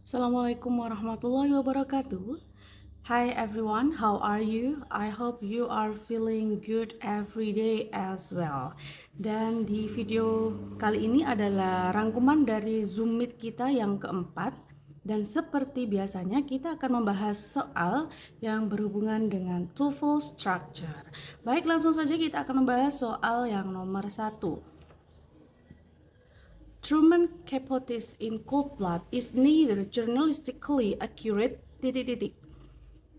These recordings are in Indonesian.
Assalamualaikum warahmatullahi wabarakatuh. Hi everyone, how are you? I hope you are feeling good every day as well. Dan di video kali ini adalah rangkuman dari Zoom Meet kita yang keempat. Dan seperti biasanya kita akan membahas soal yang berhubungan dengan TOEFL structure. Baik, langsung saja kita akan membahas soal yang nomor 1. Truman Capote's in Cold Blood is neither journalistically accurate,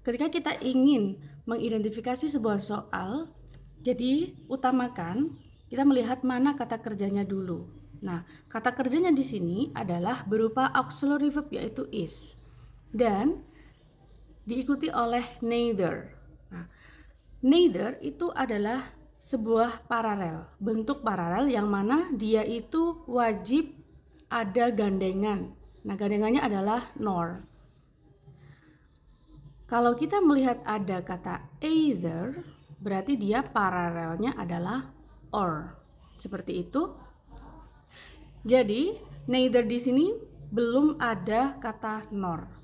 Ketika kita ingin mengidentifikasi sebuah soal, jadi utamakan kita melihat mana kata kerjanya dulu. Nah, kata kerjanya di sini adalah berupa auxiliary verb yaitu is dan diikuti oleh neither. Nah, neither itu adalah sebuah paralel, bentuk paralel yang mana dia itu wajib ada gandengan. Nah, gandengannya adalah nor. Kalau kita melihat ada kata either, berarti dia paralelnya adalah or. Seperti itu. Jadi, neither di sini belum ada kata nor.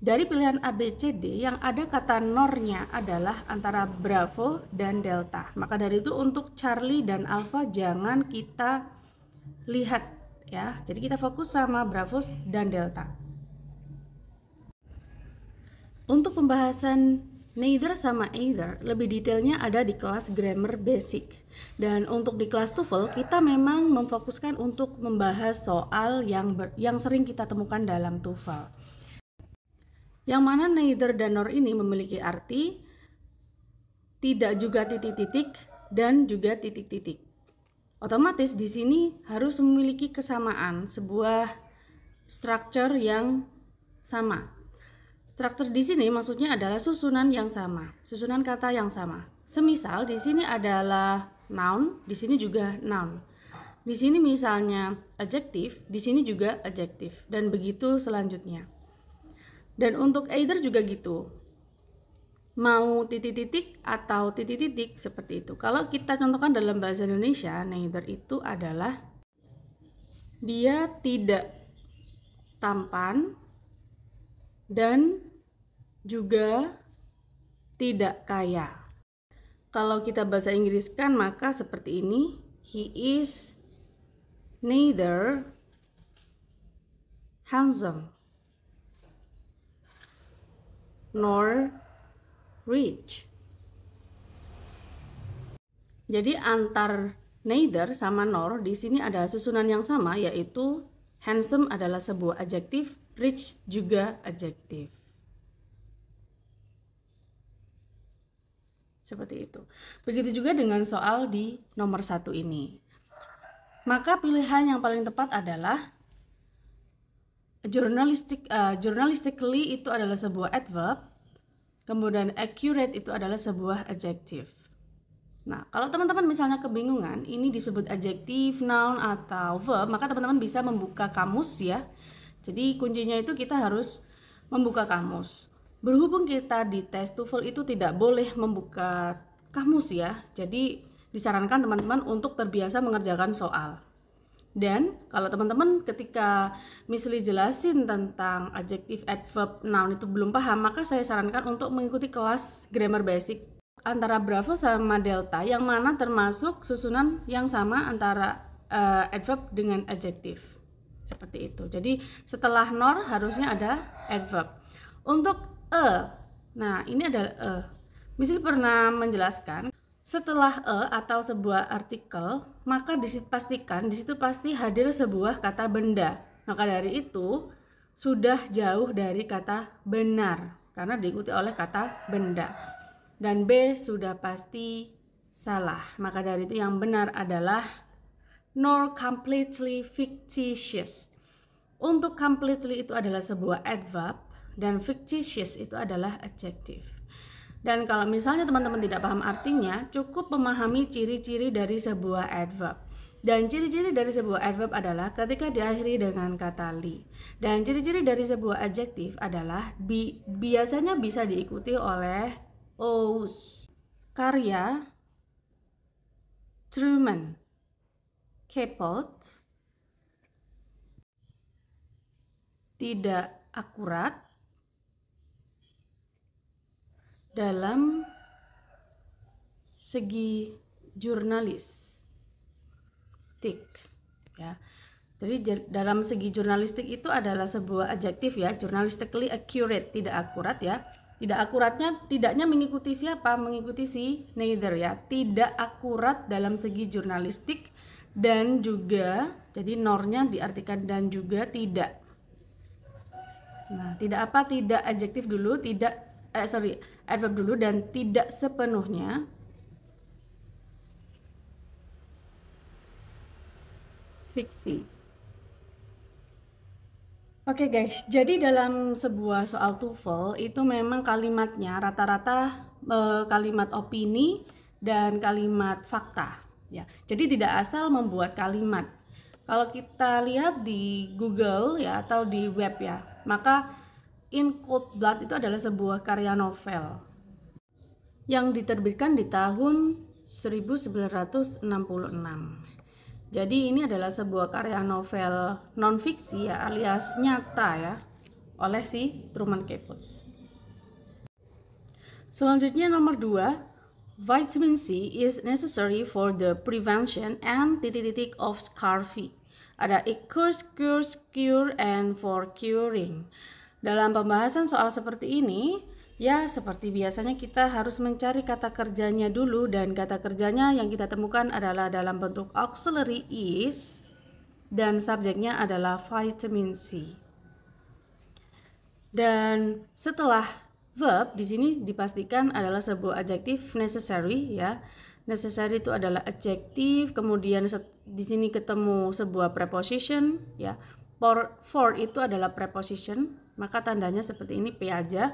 Dari pilihan A, B, C, D yang ada kata nornya adalah antara Bravo dan Delta. Maka dari itu untuk Charlie dan Alpha jangan kita lihat ya. Jadi kita fokus sama Bravo dan Delta. Untuk pembahasan neither sama either lebih detailnya ada di kelas grammar basic. Dan untuk di kelas TOEFL kita memang memfokuskan untuk membahas soal yang sering kita temukan dalam TOEFL. Yang mana neither dan nor ini memiliki arti tidak juga titik-titik dan juga titik-titik. Otomatis di sini harus memiliki kesamaan, sebuah structure yang sama. Struktur di sini maksudnya adalah susunan yang sama, susunan kata yang sama. Semisal di sini adalah noun, di sini juga noun. Di sini misalnya adjective, di sini juga adjective dan begitu selanjutnya. Dan untuk either juga gitu. Mau titik-titik atau titik-titik seperti itu. Kalau kita contohkan dalam bahasa Indonesia, neither itu adalah dia tidak tampan dan juga tidak kaya. Kalau kita bahasa Inggriskan maka seperti ini, he is neither handsome nor rich. Jadi antar neither sama nor di sini ada susunan yang sama, yaitu handsome adalah sebuah adjektif, rich juga adjektif. Seperti itu. Begitu juga dengan soal di nomor 1 ini. Maka pilihan yang paling tepat adalah journalistically itu adalah sebuah adverb, kemudian accurate itu adalah sebuah adjective. Nah, kalau teman-teman misalnya kebingungan ini disebut adjective, noun, atau verb, maka teman-teman bisa membuka kamus ya. Jadi kuncinya itu kita harus membuka kamus. Berhubung kita di tes TOEFL itu tidak boleh membuka kamus ya. Jadi disarankan teman-teman untuk terbiasa mengerjakan soal. Dan kalau teman-teman ketika misalnya jelasin tentang adjective, adverb, noun itu belum paham, maka saya sarankan untuk mengikuti kelas grammar basic antara Bravo sama Delta, yang mana termasuk susunan yang sama antara adverb dengan adjective. Seperti itu. Jadi setelah nor harusnya ada adverb. Untuk nah ini adalah Misalnya pernah menjelaskan setelah atau sebuah artikel, maka pastikan di situ pasti hadir sebuah kata benda. Maka dari itu sudah jauh dari kata benar karena diikuti oleh kata benda. Dan B sudah pasti salah. Maka dari itu yang benar adalah nor completely fictitious. Untuk completely itu adalah sebuah adverb dan fictitious itu adalah adjective. Dan kalau misalnya teman-teman tidak paham artinya, cukup memahami ciri-ciri dari sebuah adverb. Dan ciri-ciri dari sebuah adverb adalah ketika diakhiri dengan kata li. Dan ciri-ciri dari sebuah adjective adalah biasanya bisa diikuti oleh ous. Karya Truman Capote tidak akurat dalam segi jurnalistik, ya. Jadi dalam segi jurnalistik itu adalah sebuah adjektif, ya, journalistically accurate, tidak akurat, ya. Tidak akuratnya, tidaknya mengikuti siapa? Mengikuti si neither, ya. Tidak akurat dalam segi jurnalistik dan juga, jadi nornya diartikan dan juga tidak. Nah, tidak apa? Tidak adjektif dulu, adverb dulu, dan tidak sepenuhnya fiksi. Oke guys, jadi dalam sebuah soal TOEFL itu memang kalimatnya rata-rata kalimat opini dan kalimat fakta, ya. Jadi tidak asal membuat kalimat. Kalau kita lihat di Google, ya, atau di web, ya, maka In Cold Blood itu adalah sebuah karya novel yang diterbitkan di tahun 1966. Jadi ini adalah sebuah karya novel non-fiksi, ya, alias nyata, ya, oleh si Truman Capote. Selanjutnya nomor 2, vitamin C is necessary for the prevention and of scurvy. Ada cure, and for curing. Dalam pembahasan soal seperti ini, ya, seperti biasanya kita harus mencari kata kerjanya dulu, dan kata kerjanya yang kita temukan adalah dalam bentuk auxiliary is dan subjeknya adalah vitamin C. Dan setelah verb di sini dipastikan adalah sebuah adjektif necessary, ya. Necessary itu adalah adjektif, kemudian di sini ketemu sebuah preposition, ya. For itu adalah preposition, maka tandanya seperti ini P aja.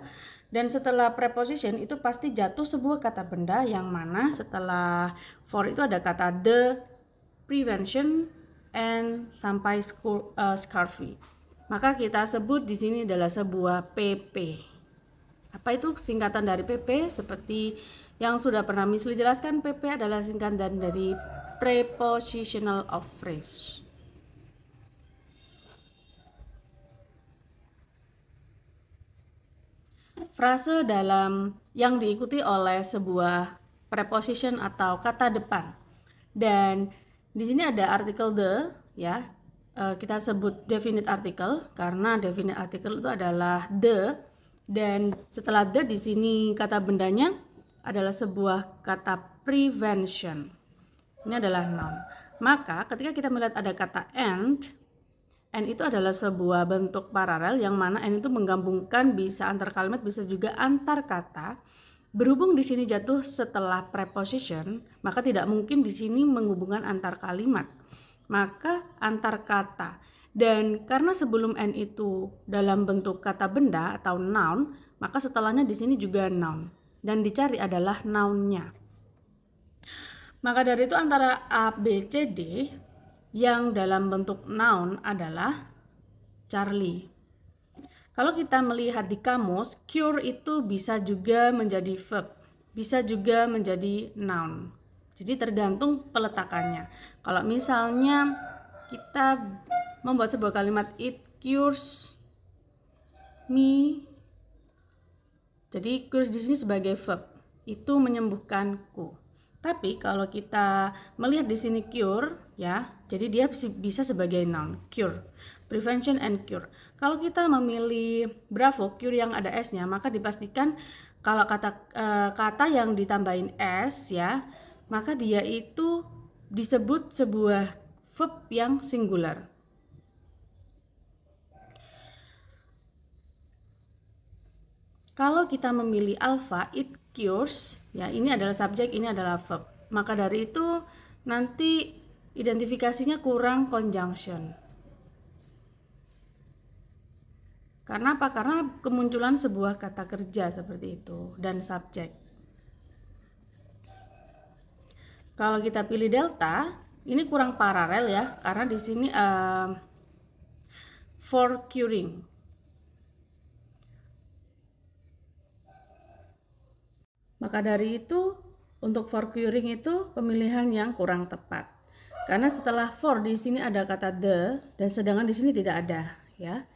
Dan setelah preposition itu pasti jatuh sebuah kata benda, yang mana setelah for itu ada kata the, prevention, and sampai scurvy. Maka kita sebut di sini adalah sebuah PP. Apa itu singkatan dari PP? Seperti yang sudah pernah Miss Li jelaskan, PP adalah singkatan dari prepositional of phrase. Frase dalam yang diikuti oleh sebuah preposition atau kata depan. Dan di sini ada artikel the, ya. Kita sebut definite article karena definite article itu adalah the, dan setelah the di sini kata bendanya adalah sebuah kata prevention. Ini adalah noun. Maka ketika kita melihat ada kata and itu adalah sebuah bentuk paralel, yang mana and itu menggabungkan bisa antar kalimat, bisa juga antar kata. Berhubung di sini jatuh setelah preposition, maka tidak mungkin di sini menghubungkan antar kalimat, maka antar kata. Dan karena sebelum and itu dalam bentuk kata benda atau noun, maka setelahnya di sini juga noun, dan dicari adalah nounnya. Maka dari itu antara A, B, C, D yang dalam bentuk noun adalah Charlie. Kalau kita melihat di kamus, cure itu bisa juga menjadi verb, bisa juga menjadi noun. Jadi tergantung peletakannya. Kalau misalnya kita membuat sebuah kalimat it cures me, jadi cures di sini sebagai verb, itu menyembuhkanku. Tapi kalau kita melihat di sini cure, ya, jadi dia bisa sebagai noun, cure, prevention and cure. Kalau kita memilih bravo, cure yang ada s-nya, maka dipastikan kalau kata yang ditambahin s, ya, maka dia itu disebut sebuah verb yang singular. Kalau kita memilih alpha, it cures, ya, ini adalah subjek, ini adalah verb. Maka dari itu nanti identifikasinya kurang conjunction. Karena apa? Karena kemunculan sebuah kata kerja seperti itu dan subjek. Kalau kita pilih delta, ini kurang paralel, ya, karena di sini for curing. Maka dari itu untuk for curing itu pemilihan yang kurang tepat. Karena setelah for di sini ada kata the, dan sedangkan di sini tidak ada, ya.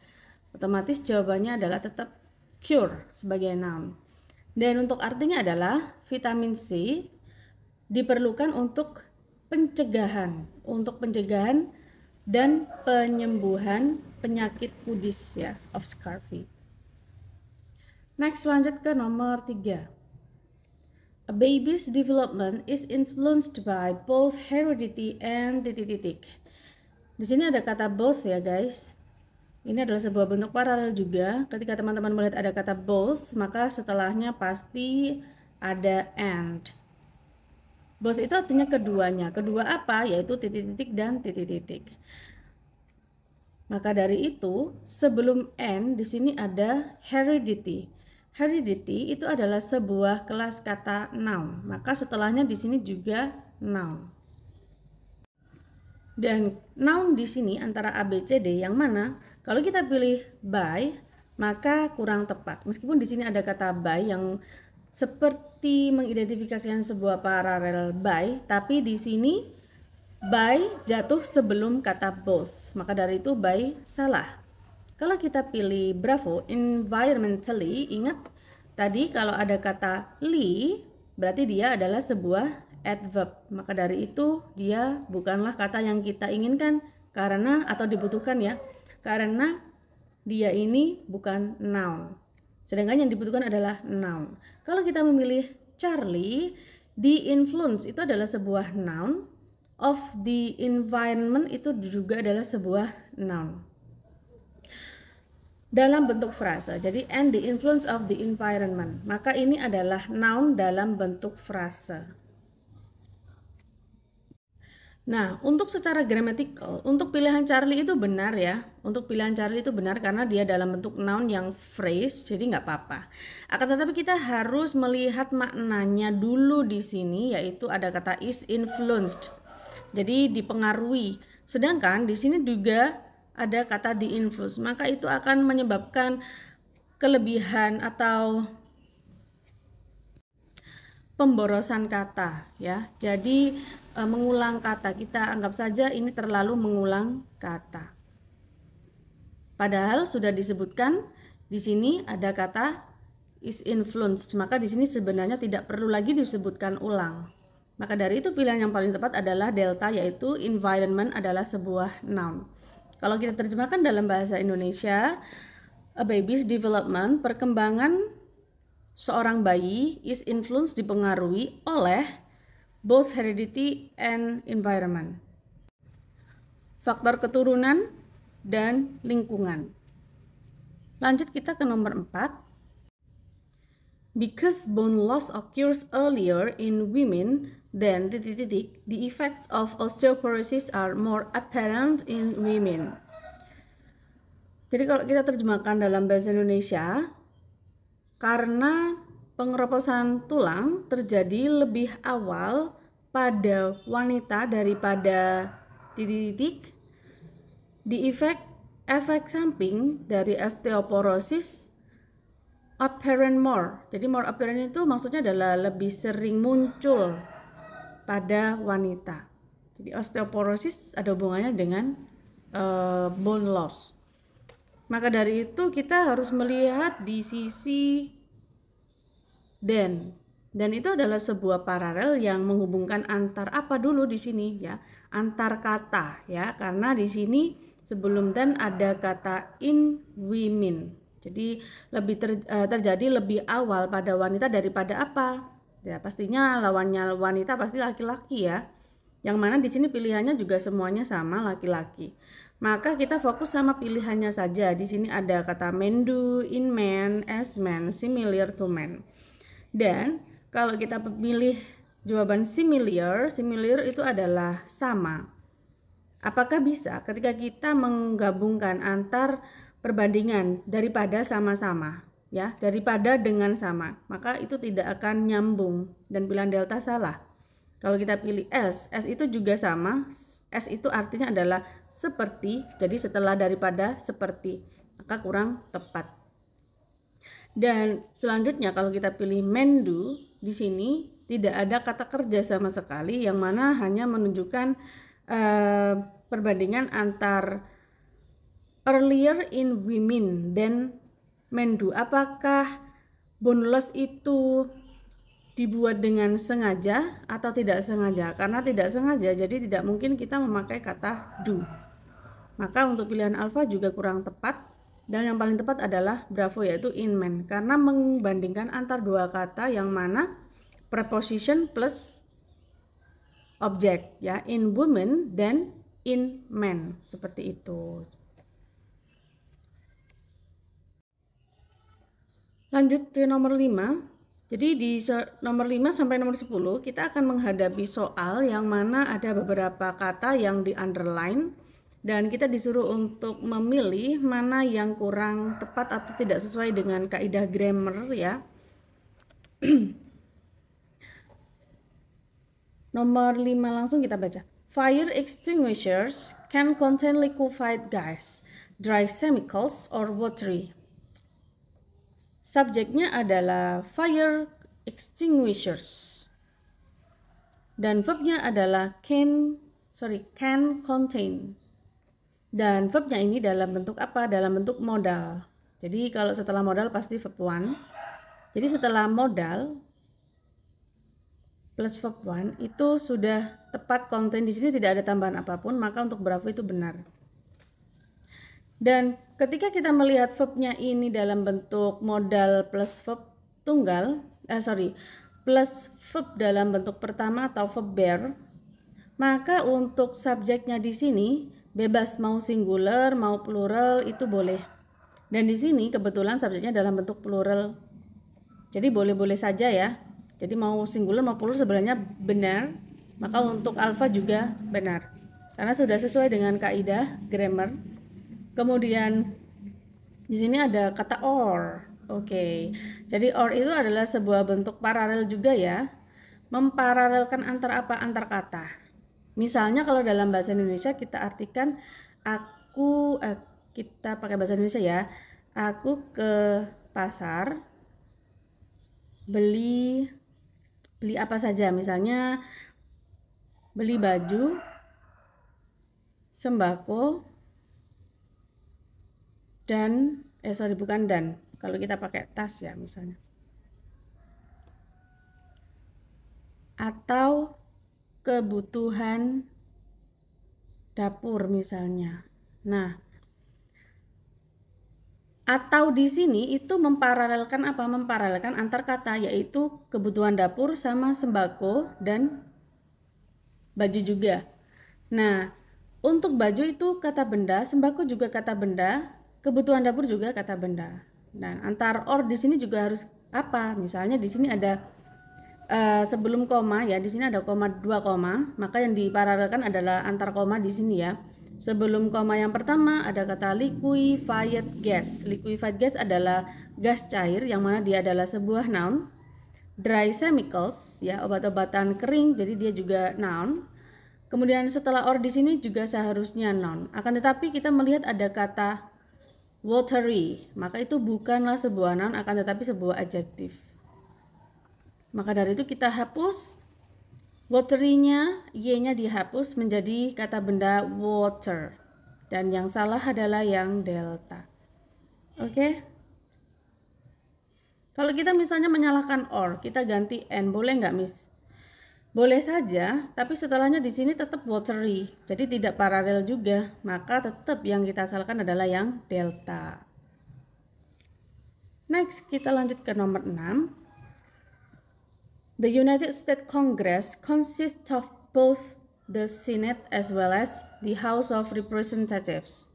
Otomatis jawabannya adalah tetap cure sebagai noun. Dan untuk artinya adalah vitamin C diperlukan untuk pencegahan dan penyembuhan penyakit kudis ya, of scurvy. Next, lanjut ke nomor 3. A baby's development is influenced by both heredity and titik-titik. Di sini ada kata both ya guys. Ini adalah sebuah bentuk paralel juga. Ketika teman-teman melihat ada kata both, maka setelahnya pasti ada and. Both itu artinya keduanya. Kedua apa? Yaitu titik-titik dan titik-titik. Maka dari itu, sebelum and di sini ada heredity. Heredity itu adalah sebuah kelas kata noun. Maka setelahnya di sini juga noun. Dan noun di sini antara A, B, C, D yang mana? Kalau kita pilih by, maka kurang tepat. Meskipun di sini ada kata by yang seperti mengidentifikasikan sebuah paralel by, tapi di sini by jatuh sebelum kata both. Maka dari itu by salah. Kalau kita pilih bravo, environmentally, ingat tadi kalau ada kata li, berarti dia adalah sebuah adverb. Maka dari itu dia bukanlah kata yang kita inginkan karena atau dibutuhkan ya. Karena dia ini bukan noun. Sedangkan yang dibutuhkan adalah noun. Kalau kita memilih Charlie, the influence itu adalah sebuah noun, of the environment itu juga adalah sebuah noun. Dalam bentuk frasa. Jadi and the influence of the environment. Maka ini adalah noun dalam bentuk frasa. Nah, untuk secara gramatikal, untuk pilihan Charlie itu benar ya. Untuk pilihan Charlie itu benar karena dia dalam bentuk noun yang phrase, jadi nggak apa-apa. Akan tetapi kita harus melihat maknanya dulu di sini, yaitu ada kata is influenced. Jadi dipengaruhi. Sedangkan di sini juga ada kata the influence, maka itu akan menyebabkan kelebihan atau pemborosan kata ya. Jadi mengulang kata, kita anggap saja ini terlalu mengulang kata. Padahal sudah disebutkan di sini ada kata is influenced, maka di sini sebenarnya tidak perlu lagi disebutkan ulang. Maka dari itu pilihan yang paling tepat adalah delta, yaitu environment adalah sebuah noun. Kalau kita terjemahkan dalam bahasa Indonesia, a baby's development, perkembangan seorang bayi is influenced, dipengaruhi oleh both heredity and environment. Faktor keturunan dan lingkungan. Lanjut kita ke nomor 4. Because bone loss occurs earlier in women than the effects of osteoporosis are more apparent in women. Jadi kalau kita terjemahkan dalam bahasa Indonesia, karena pengeroposan tulang terjadi lebih awal pada wanita daripada titik-titik, efek samping dari osteoporosis apparent more. Jadi more apparent itu maksudnya adalah lebih sering muncul pada wanita. Jadi osteoporosis ada hubungannya dengan bone loss. Maka dari itu kita harus melihat di sisi dan itu adalah sebuah paralel yang menghubungkan antar apa dulu di sini ya, antar kata ya, karena di sini sebelum dan ada kata in women. Jadi lebih terjadi lebih awal pada wanita daripada apa? Ya pastinya lawannya wanita pasti laki-laki ya. Yang mana di sini pilihannya juga semuanya sama laki-laki. Maka kita fokus sama pilihannya saja. Di sini ada kata men do, in man, as man, similar to man. Dan kalau kita pilih jawaban similar itu adalah sama. Apakah bisa ketika kita menggabungkan antar perbandingan daripada sama-sama ya, daripada dengan sama, maka itu tidak akan nyambung dan pilihan delta salah. Kalau kita pilih S itu juga sama. S itu artinya adalah seperti, jadi setelah daripada seperti, maka kurang tepat. Dan selanjutnya kalau kita pilih mendu, di sini tidak ada kata kerja sama sekali, yang mana hanya menunjukkan perbandingan antar earlier in women than men do. Apakah boneless itu dibuat dengan sengaja atau tidak sengaja? Karena tidak sengaja, jadi tidak mungkin kita memakai kata do. Maka untuk pilihan alfa juga kurang tepat. Dan yang paling tepat adalah bravo, yaitu in men. Karena membandingkan antar dua kata yang mana preposition plus object, ya, in women dan in men, seperti itu. Lanjut ke nomor 5. Jadi di nomor 5 sampai nomor 10 kita akan menghadapi soal yang mana ada beberapa kata yang di underline dan kita disuruh untuk memilih mana yang kurang tepat atau tidak sesuai dengan kaidah grammar, ya. Nomor 5 langsung kita baca. Fire extinguishers can contain liquefied gas, dry chemicals, or watery. Subjeknya adalah fire extinguishers dan verbnya adalah can contain. Dan verbnya ini dalam bentuk apa? Dalam bentuk modal. Jadi kalau setelah modal pasti verb 1. Jadi setelah modal plus verb 1 itu sudah tepat, contain di sini tidak ada tambahan apapun, maka untuk bravo itu benar. Dan ketika kita melihat verbnya ini dalam bentuk modal plus verb tunggal, plus verb dalam bentuk pertama atau verb bear, maka untuk subjeknya di sini bebas mau singular mau plural itu boleh. Dan di sini kebetulan subjeknya dalam bentuk plural. Jadi boleh-boleh saja, ya. Jadi mau singular mau plural sebenarnya benar. Maka untuk alfa juga benar. Karena sudah sesuai dengan kaidah grammar. Kemudian di sini ada kata or. Oke. Jadi or itu adalah sebuah bentuk paralel juga, ya. Memparalelkan antar apa? Antar kata. Misalnya kalau dalam bahasa Indonesia kita artikan kita pakai bahasa Indonesia, ya. Aku ke pasar beli apa saja, misalnya beli baju, sembako, dan kalau kita pakai tas, ya, misalnya, atau kebutuhan dapur misalnya. Nah, atau di sini itu memparalelkan apa? Memparalelkan antar kata, yaitu kebutuhan dapur sama sembako dan baju juga. Nah, untuk baju itu kata benda, sembako juga kata benda, kebutuhan dapur juga kata benda. Nah, antar or di sini juga harus apa? Misalnya di sini ada sebelum koma, ya, di sini ada koma, 2 koma, maka yang diparalelkan adalah antar koma di sini, ya. Sebelum koma yang pertama ada kata liquefied gas. Liquefied gas adalah gas cair yang mana dia adalah sebuah noun. Dry chemicals, ya, obat-obatan kering, jadi dia juga noun. Kemudian setelah or di sini juga seharusnya noun. Akan tetapi kita melihat ada kata watery, maka itu bukanlah sebuah noun, akan tetapi sebuah adjektif. Maka dari itu kita hapus watery-nya, y-nya dihapus menjadi kata benda water. Dan yang salah adalah yang delta. Oke? Kalau kita misalnya menyalahkan or, kita ganti n, boleh nggak, Miss? Boleh saja, tapi setelahnya di sini tetap watery. Jadi tidak paralel juga, maka tetap yang kita salahkan adalah yang delta. Next, kita lanjut ke nomor 6. The United States Congress consists of both the Senate as well as the House of Representatives.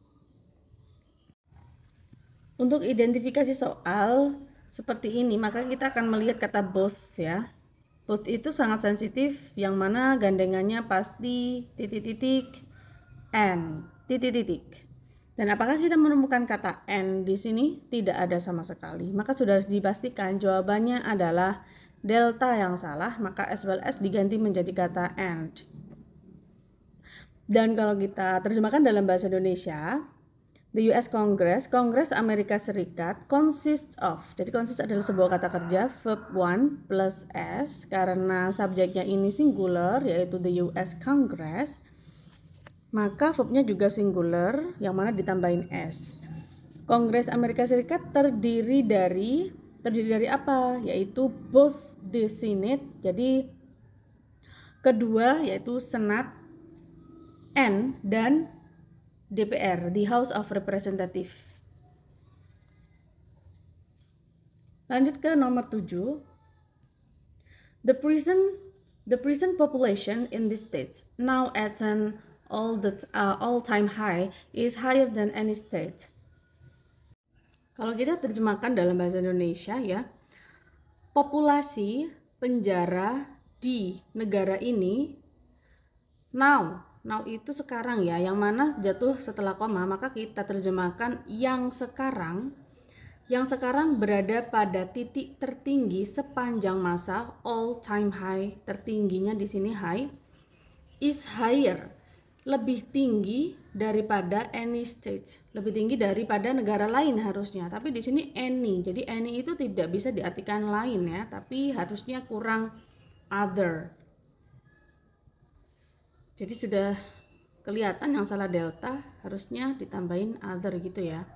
Untuk identifikasi soal seperti ini, maka kita akan melihat kata both, ya. Both itu sangat sensitif, yang mana gandengannya pasti titik-titik and titik-titik. Dan apakah kita menemukan kata and di sini? Tidak ada sama sekali. Maka sudah dipastikan jawabannya adalah delta yang salah, maka as well as diganti menjadi kata and. Dan kalau kita terjemahkan dalam bahasa Indonesia, the US Congress, Kongres Amerika Serikat, consists of. Jadi consists adalah sebuah kata kerja, verb 1 plus s, karena subjeknya ini singular, yaitu the US Congress. maka verbnya juga singular yang mana ditambahin s. Kongres Amerika Serikat terdiri dari apa? Yaitu both the Senate, jadi kedua yaitu Senat, N, dan DPR, the House of Representative. Lanjut ke nomor 7. The prison population in this state, now at an all-time high, is higher than any state. Kalau kita terjemahkan dalam bahasa Indonesia ya, populasi penjara di negara ini now itu sekarang ya, yang mana jatuh setelah koma, maka kita terjemahkan yang sekarang berada pada titik tertinggi sepanjang masa, all time high, tertingginya di sini high, is higher, lebih tinggi daripada any state, lebih tinggi daripada negara lain harusnya. Tapi di sini any, jadi any itu tidak bisa diartikan lain ya, tapi harusnya kurang other. Jadi sudah kelihatan yang salah delta, harusnya ditambahin other gitu ya.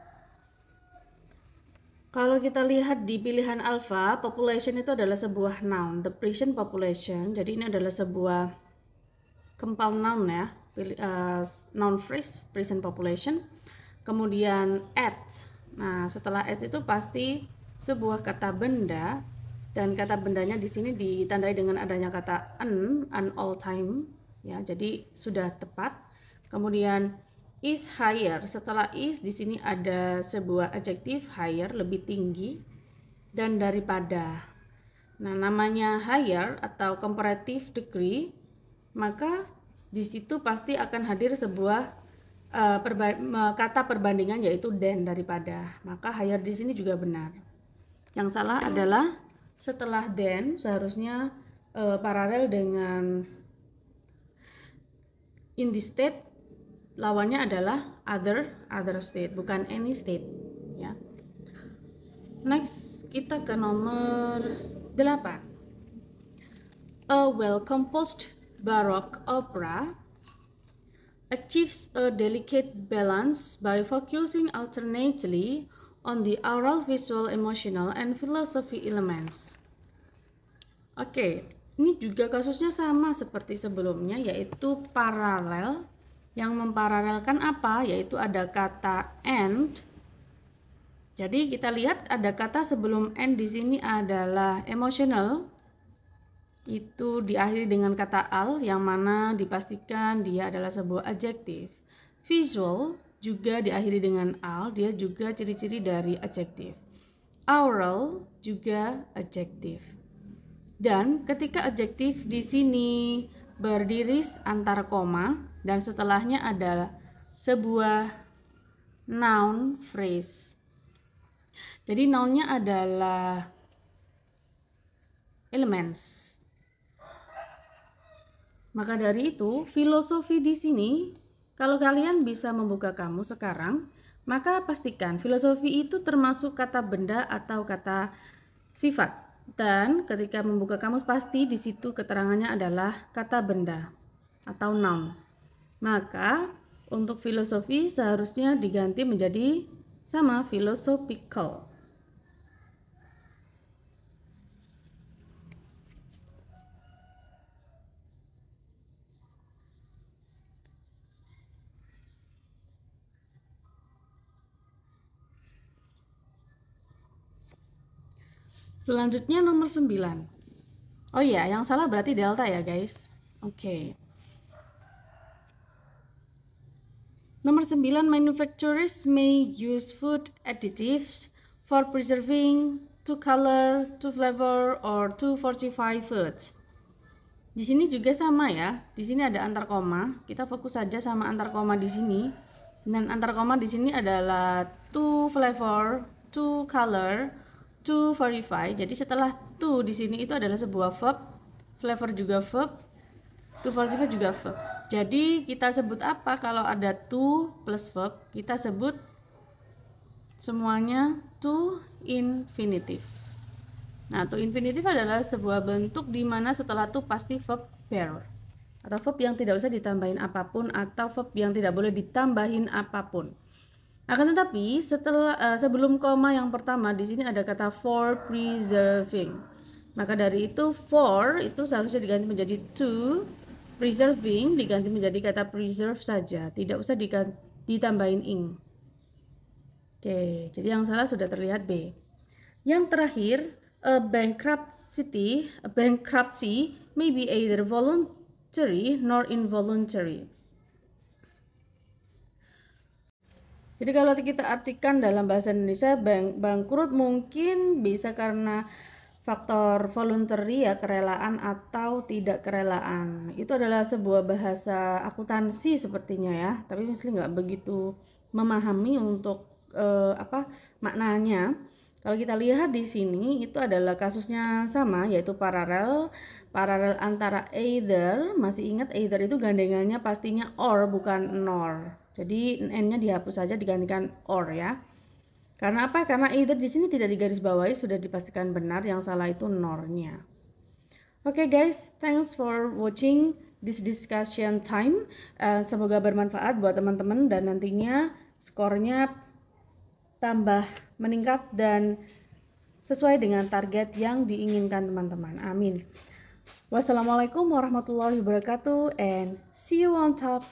Kalau kita lihat di pilihan alpha, population itu adalah sebuah noun, the prison population. Jadi ini adalah sebuah compound noun ya, noun phrase, prison population. Kemudian at, nah setelah at itu pasti sebuah kata benda, dan kata bendanya di sini ditandai dengan adanya kata an all time ya, jadi sudah tepat. Kemudian is higher, setelah is di sini ada sebuah adjektif higher, lebih tinggi, dan daripada. Nah, namanya higher atau comparative degree, maka di situ pasti akan hadir sebuah kata perbandingan yaitu than, daripada. Maka higher di sini juga benar. Yang salah adalah setelah than seharusnya paralel dengan in this state, lawannya adalah other state, bukan any state ya. Next kita ke nomor 8. A well-composed Baroque opera achieves a delicate balance by focusing alternately on the aural, visual, emotional, and philosophy elements. Oke. Ini juga kasusnya sama seperti sebelumnya, yaitu paralel. Yang memparalelkan apa? Yaitu ada kata and. Jadi kita lihat ada kata sebelum and di sini adalah emotional. Itu diakhiri dengan kata al, yang mana dipastikan dia adalah sebuah adjektif. Visual juga diakhiri dengan al, dia juga ciri-ciri dari adjektif. Aural juga adjektif. Dan ketika adjektif di sini berdiri antara koma dan setelahnya ada sebuah noun phrase. Jadi nounnya adalah elements. Maka dari itu, filosofi di sini, kalau kalian bisa membuka kamus sekarang, maka pastikan filosofi itu termasuk kata benda atau kata sifat. Dan ketika membuka kamus pasti di situ keterangannya adalah kata benda atau noun. Maka untuk filosofi seharusnya diganti menjadi sama, philosophical. Selanjutnya nomor 9. Oh iya, yang salah berarti delta ya guys. Oke. Nomor 9, manufacturers may use food additives for preserving, to color, to flavor, or to fortify foods. Di sini juga sama ya. Di sini ada antar koma. Kita fokus saja sama antar koma di sini. Dan antar koma di sini adalah to flavor, to color, to verify. Jadi setelah to di sini itu adalah sebuah verb, flavor juga verb, to verify juga verb. Jadi kita sebut apa kalau ada to plus verb? Kita sebut semuanya to infinitive. Nah, to infinitive adalah sebuah bentuk di mana setelah to pasti verb pair. atau verb yang tidak usah ditambahin apapun, atau verb yang tidak boleh ditambahin apapun. Akan tetapi sebelum koma yang pertama di sini ada kata for preserving. Maka dari itu for itu seharusnya diganti menjadi to, preserving diganti menjadi kata preserve saja, tidak usah ditambahin ing. Oke, jadi yang salah sudah terlihat B. Yang terakhir, a bankruptcy may be either voluntary nor involuntary. Jadi kalau kita artikan dalam bahasa Indonesia, bangkrut mungkin bisa karena faktor voluntary ya, kerelaan atau tidak kerelaan. Itu adalah sebuah bahasa akuntansi sepertinya ya, tapi mesti nggak begitu memahami untuk maknanya. Kalau kita lihat di sini itu adalah kasusnya sama, yaitu paralel antara either. Masih ingat either itu gandengannya pastinya or bukan nor. Jadi n-nya dihapus saja digantikan or ya. Karena apa? Karena either di sini tidak digarisbawahi, sudah dipastikan benar, yang salah itu nornya. Oke guys, thanks for watching this discussion time. Semoga bermanfaat buat teman-teman dan nantinya skornya tambah meningkat dan sesuai dengan target yang diinginkan teman-teman. Amin. Wassalamualaikum warahmatullahi wabarakatuh and see you on top.